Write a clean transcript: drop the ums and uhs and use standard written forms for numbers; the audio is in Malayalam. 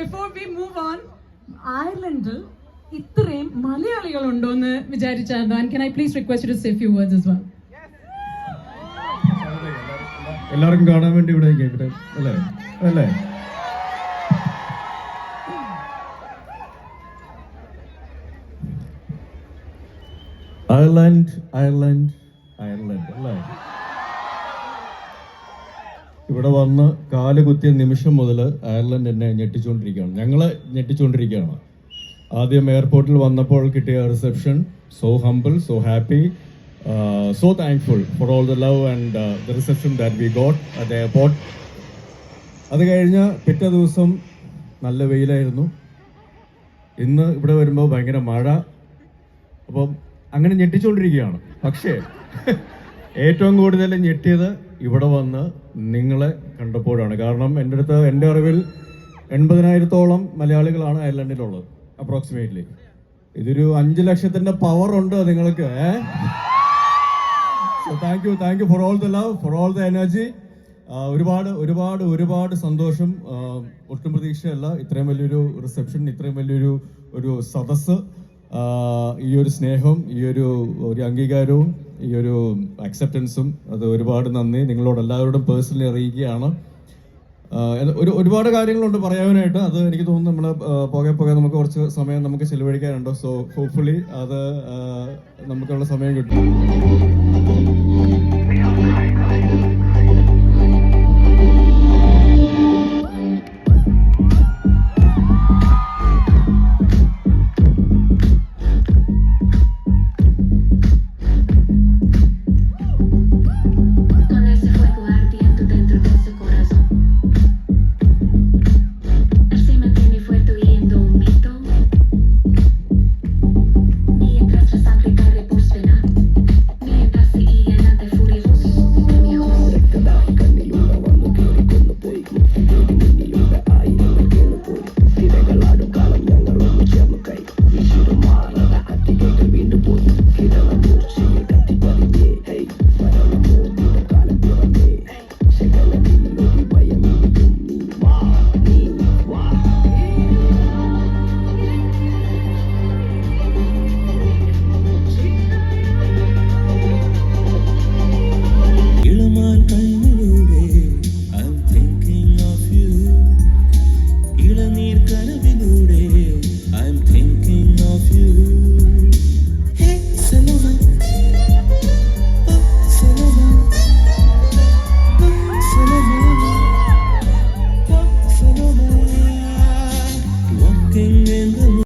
ബിഫോർ വി മൂവ് ഓൺ, അയർലൻഡിൽ ഇത്രയും മലയാളികൾ ഉണ്ടോ എന്ന് വിചാരിച്ചായിരുന്നു. And can I please request to say few words as well. എല്ലാവർക്കും കാണാൻ വേണ്ടി ഇവിടെ അല്ലേ അല്ലേ? അയർലൻഡ് അയർലൻഡ് അയർലൻഡ് അല്ലേ? ഇവിടെ വന്ന് കാല് കുത്തിയ നിമിഷം മുതൽ അയർലൻഡ് എന്നെ ഞെട്ടിച്ചുകൊണ്ടിരിക്കുകയാണ്, ഞങ്ങളെ ഞെട്ടിച്ചുകൊണ്ടിരിക്കുകയാണ്. ആദ്യം എയർപോർട്ടിൽ വന്നപ്പോൾ കിട്ടിയ reception, so humble, so happy, so thankful for all the love and the reception that we got at the airport. അത് കഴിഞ്ഞ് പിറ്റേ ദിവസം നല്ല വെയിലായിരുന്നു. ഇന്ന് ഇവിടെ വരുമ്പോൾ ഭയങ്കര മഴ. അപ്പം അങ്ങനെ ഞെട്ടിച്ചുകൊണ്ടിരിക്കുകയാണ്. പക്ഷേ ഏറ്റവും കൂടുതൽ ഞെട്ടിയത് ഇവിടെ വന്ന് നിങ്ങളെ കണ്ടപ്പോഴാണ്. കാരണം എൻ്റെ അറിവിൽ 80,000-ഓളം മലയാളികളാണ് അയർലൻഡിലുള്ളത് അപ്രോക്സിമേറ്റ്ലി. ഇതൊരു 5 ലക്ഷത്തിൻ്റെ പവർ ഉണ്ട് നിങ്ങൾക്ക്. So thank you for all the love, for all the energy. ഒരുപാട് സന്തോഷം. ഒട്ടും പ്രതീക്ഷയല്ല ഇത്രയും വലിയൊരു റിസപ്ഷൻ, ഇത്രയും വലിയൊരു സദസ്സ്, ഈ ഒരു സ്നേഹം, ഈ ഒരു അംഗീകാരവും, ഈ ഒരു അക്സെപ്റ്റൻസും, അത് ഒരുപാട് നന്ദി. നിങ്ങളോട് എല്ലാവരോടും പേഴ്സണലി അറിയിക്കുകയാണ്. ഒരുപാട് കാര്യങ്ങളുണ്ട് പറയാനായിട്ട്. അത് എനിക്ക് തോന്നുന്നു നമ്മൾ പോകെ നമുക്ക് കുറച്ച് സമയം നമുക്ക് ചെലവഴിക്കാനുണ്ട്. സോ ഹോപ്പ്ഫുള്ളി അത് നമുക്കുള്ള സമയം കിട്ടും.